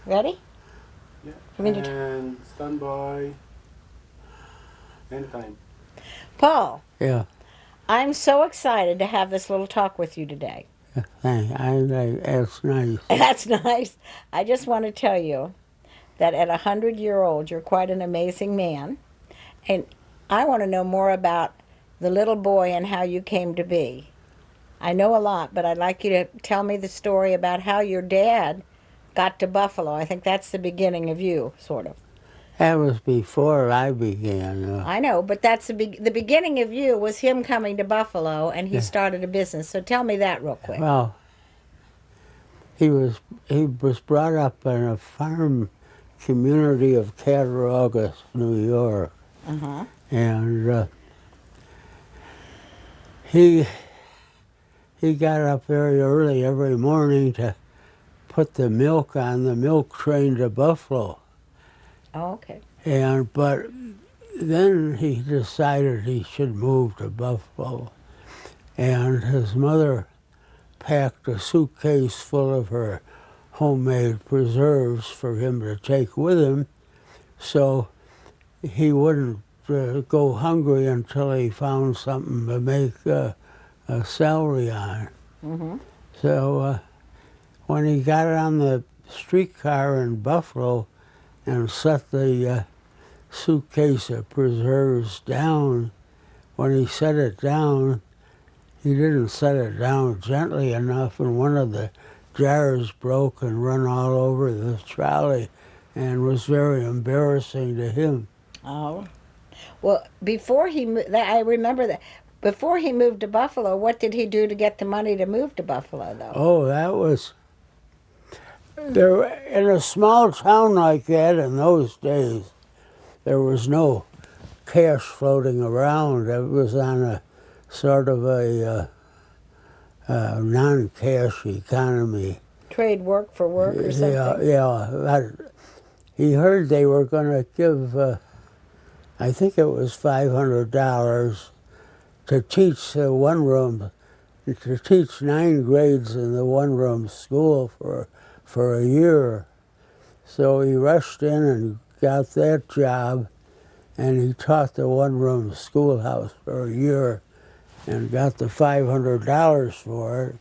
Ready? Yeah. I mean, And stand by. Anytime. Paul, Yeah, I'm so excited to have this little talk with you today. that's nice. That's nice. I just want to tell you that at 100-year-old, you're quite an amazing man. And I want to know more about the little boy and how you came to be. I know a lot, but I'd like you to tell me the story about how your dad got to Buffalo. I think that's the beginning of you, sort of. That was before I began. I know, but that's the beginning of you was him coming to Buffalo and he Yeah. started a business. So tell me that real quick. Well, he was brought up in a farm community of Cattaraugus, New York, Uh-huh. and he he got up very early every morning to put the milk on the milk train to Buffalo. Oh, okay. But then he decided he should move to Buffalo, and his mother packed a suitcase full of her homemade preserves for him to take with him, so he wouldn't go hungry until he found something to make a salary on. Mm-hmm. So when he got on the streetcar in Buffalo and set the suitcase of preserves down, when he set it down, he didn't set it down gently enough, and one of the jars broke and run all over the trolley and was very embarrassing to him. Oh. Well, before he moved, I remember that. Before he moved to Buffalo, what did he do to get the money to move to Buffalo, though? Oh, that was there in a small town like that in those days. There was no cash floating around. It was on a sort of a non-cash economy. Trade work for work or something? Yeah. He heard they were going to give, I think it was $500 to teach to teach 9 grades in the one-room school for a year. So he rushed in and got that job, and he taught the one-room schoolhouse for a year and got the $500 for it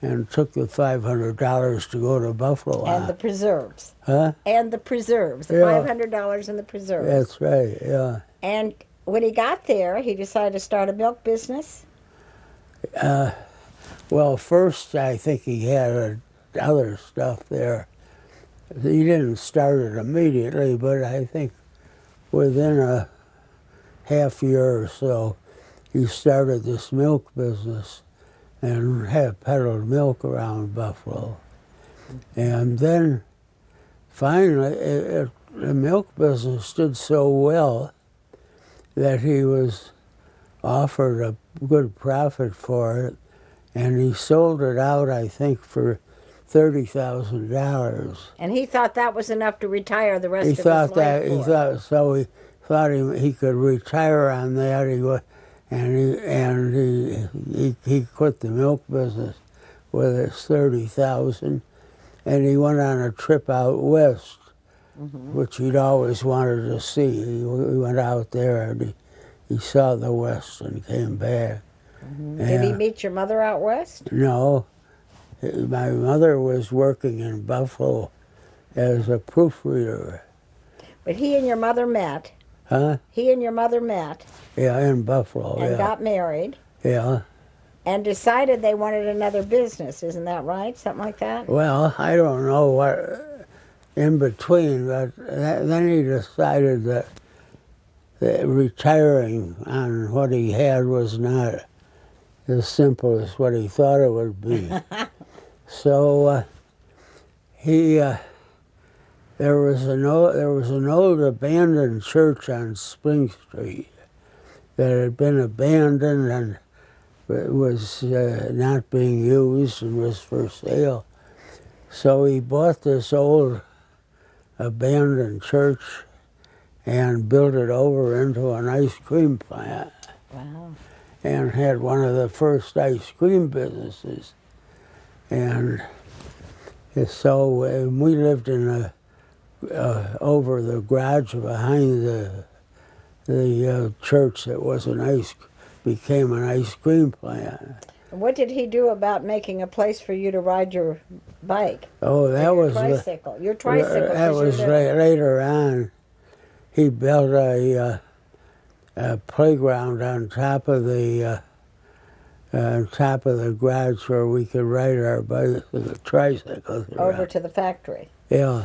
and took the $500 to go to Buffalo. And the preserves. Huh? And the preserves. The Yeah. $500 and the preserves. That's right, yeah. And when he got there, he decided to start a milk business. Well, first I think he had other stuff there. He didn't start it immediately, but I think within a half year or so, he started this milk business and had peddled milk around Buffalo. And then finally, the milk business did so well that he was offered a good profit for it, and he sold it out, I think, for $30,000. And he thought that was enough to retire the rest He of his thought life that for. he thought he could retire on that. He quit the milk business with his 30,000, and he went on a trip out west, which he'd always wanted to see. He went out there and he saw the West and came back. Did he meet your mother out west? No, my mother was working in Buffalo as a proofreader. But he and your mother met. Huh? He and your mother met Yeah, in Buffalo, and yeah. got married Yeah. and decided they wanted another business. Isn't that right? Something like that? Well, I don't know what in between, but then he decided that retiring on what he had was not as simple as what he thought it would be. So there was an old abandoned church on Spring Street that had been abandoned and was not being used and was for sale. So he bought this old abandoned church and built it over into an ice cream plant Wow. and had one of the first ice cream businesses. And And so we lived in over the garage behind the church that became an ice cream plant. And what did he do about making a place for you to ride your bike? Oh, that Your was tricycle. Your tricycle. that 'cause was you're little. later on. He built a playground on top of the garage where we could ride our tricycles around. Over to the factory. Yeah,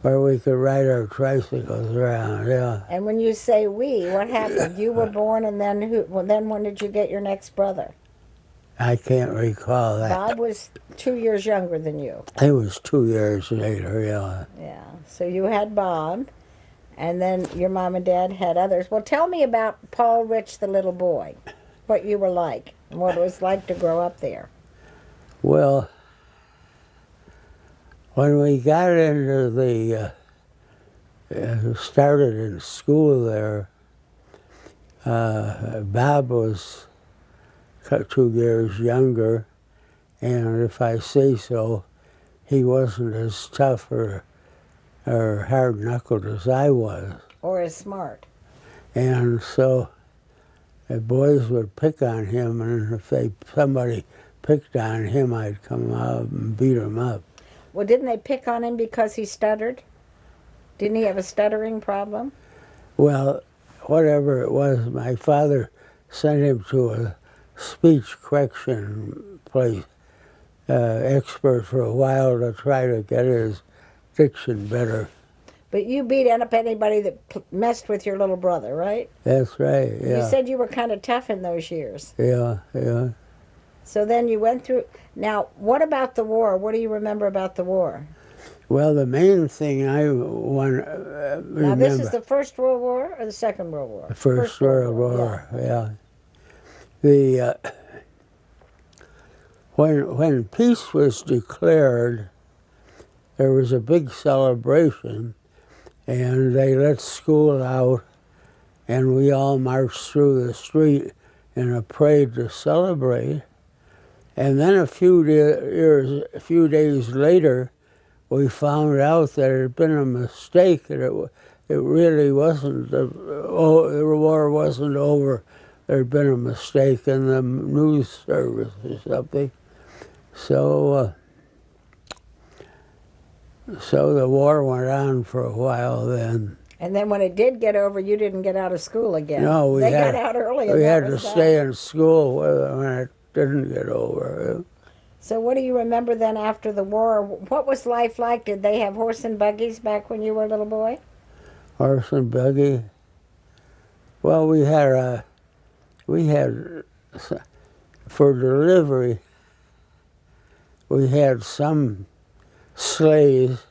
where we could ride our tricycles around. Yeah. And when you say we, what happened? You were born, and then who? Well, then when did you get your next brother? I can't recall that. Bob was 2 years younger than you. It was 2 years later. Yeah. Yeah. So you had Bob, and then your mom and dad had others. Well, tell me about Paul Rich, the little boy. What you were like, and what it was like to grow up there. Well, when we got into started in school there, Bob was 2 years younger, and if I say so, he wasn't as tough or hard-knuckled as I was. Or as smart. And so the boys would pick on him, and if somebody picked on him, I'd come out and beat him up. Well, didn't they pick on him because he stuttered? Didn't he have a stuttering problem? Well, whatever it was, my father sent him to a speech correction place, expert for a while to try to get his diction better. But you beat up anybody that messed with your little brother, right? That's right, yeah. You said you were kind of tough in those years. Yeah, yeah. So then you went through. Now, what about the war? What do you remember about the war? Well, the main thing I want to remember... Now, this is the First World War or the Second World War? The First World War, yeah. The when peace was declared, there was a big celebration, and they let school out, and we all marched through the street in a parade to celebrate. And then a few days later, we found out that it had been a mistake, that it really wasn't, the war wasn't over. There had been a mistake in the news service or something. So the war went on for a while then. And then when it did get over, you didn't get out of school again. No, they got out early. We had to stay in school when it didn't get over. So what do you remember then after the war? What was life like? Did they have horse and buggies back when you were a little boy? Horse and buggy? Well, we had for delivery, we had some sleighs,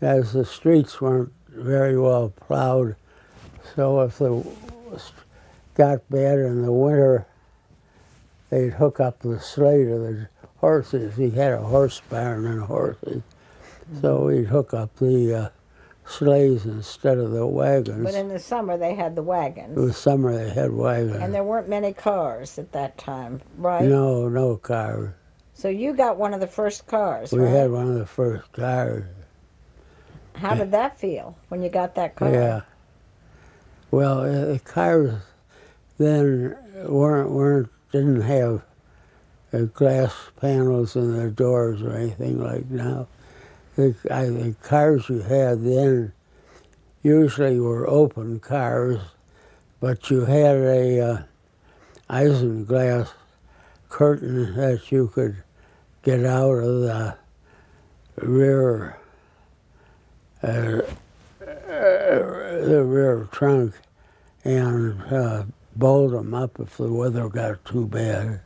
as the streets weren't very well plowed. So if it got bad in the winter, they'd hook up the sleigh to the horses. We had a horse barn and horses. So we'd hook up the sleighs instead of the wagons. But in the summer, they had the wagons. In the summer, they had wagons. And there weren't many cars at that time, right? No, no cars. So you got one of the first cars, We right? had one of the first cars. How did that feel when you got that car? Yeah. Well, the cars then didn't have glass panels in their doors or anything like now. The cars you had then usually were open cars, but you had a isinglass curtain that you could get out of the rear trunk and bolt them up if the weather got too bad.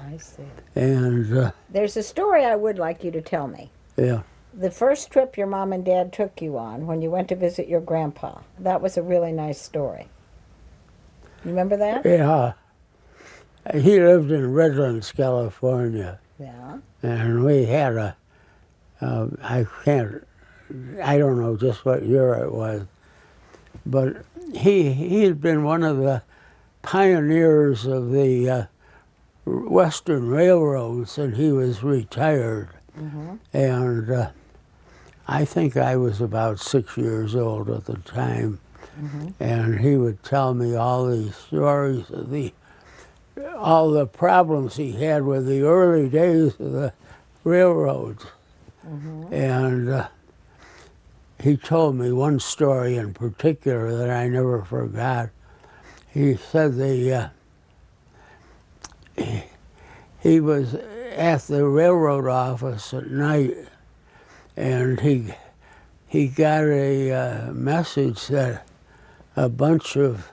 I see. And There's a story I would like you to tell me. yeah, The first trip your mom and dad took you on when you went to visit your grandpa. That was a really nice story. You remember that? yeah. He lived in Redlands, California, Yeah. and we had I don't know just what year it was, but he had been one of the pioneers of the Western railroads, and he was retired. And I think I was about 6 years old at the time. And he would tell me all these stories of all the problems he had with the early days of the railroads. And he told me one story in particular that I never forgot. He said he was at the railroad office at night, and he got a message that a bunch of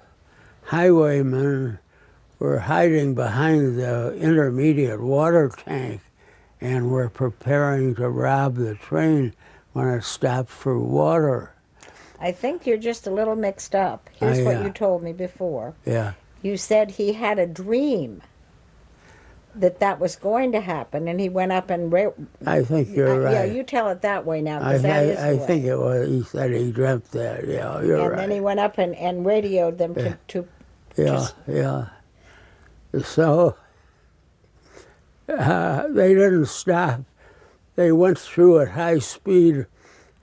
highwaymen were hiding behind the intermediate water tank and were preparing to rob the train when it stopped for water. I think you're just a little mixed up. Here's what you told me before. Yeah. You said he had a dream that was going to happen, and he went up and... I think you're right. Yeah, you tell it that way now, I because that is the way. think it was, he said he dreamt that. Yeah, you're right. And then he went up and radioed them to Yeah. So they didn't stop. They went through at high speed,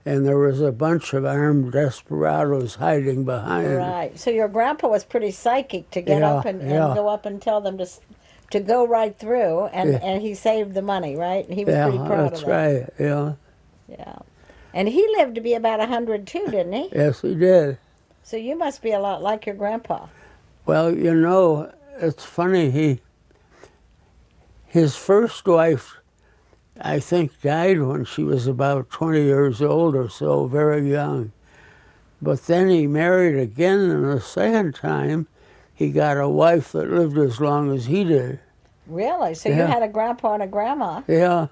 and there was a bunch of armed desperados hiding behind. Right. So your grandpa was pretty psychic to get up and go up and tell them to go right through, and he saved the money, right? And he was pretty proud of that. That's right, yeah. Yeah. And he lived to be about 100 too, didn't he? Yes, he did. So you must be a lot like your grandpa. Well, you know, it's funny, his first wife, I think, died when she was about 20 years old or so, very young. But then he married again, and the second time, he got a wife that lived as long as he did. Really? So you had a grandpa and a grandma? Yeah.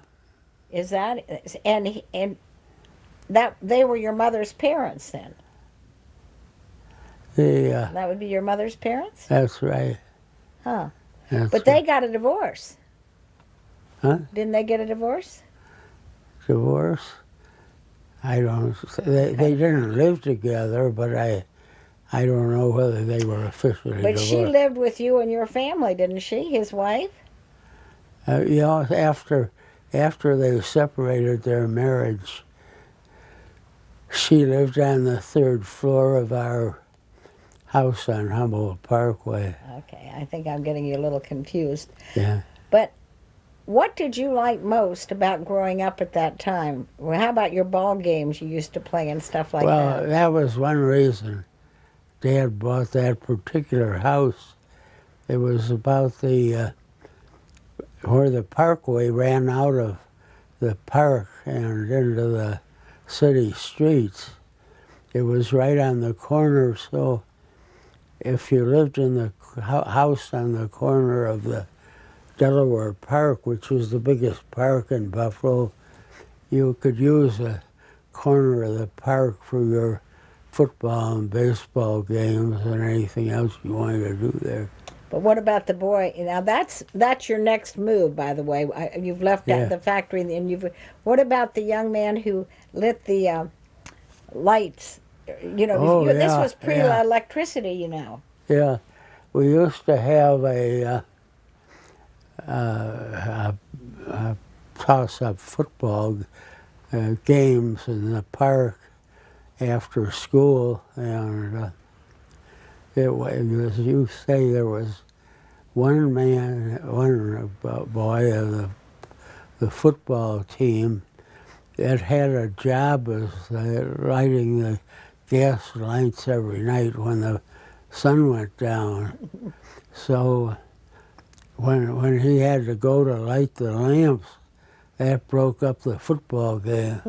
Is that and that they were your mother's parents then? That would be your mother's parents? That's right. Huh. That's But they got a divorce. Huh? Didn't they get a divorce? Divorce? I don't. They didn't live together, but I don't know whether they were officially divorced. But she lived with you and your family, didn't she? His wife? You know, after they separated their marriage, she lived on the third floor of our house on Humboldt Parkway. Okay, I think I'm getting you a little confused. Yeah. But what did you like most about growing up at that time? Well, how about your ball games you used to play and stuff like that? Well, that was one reason Dad bought that particular house. It was about where the parkway ran out of the park and into the city streets. It was right on the corner, so if you lived in the house on the corner of the Delaware Park, which was the biggest park in Buffalo, you could use a corner of the park for your football and baseball games and anything else you wanted to do there. But what about the boy? Now that's your next move, by the way. You've left the factory, and What about the young man who lit the lights? You know, this was pre-electricity, you know. Yeah, we used to have a toss-up football games in the park after school, and as you say, there was one boy of the football team that had a job as lighting the gas lights every night when the sun went down. So when he had to go to light the lamps, that broke up the football game.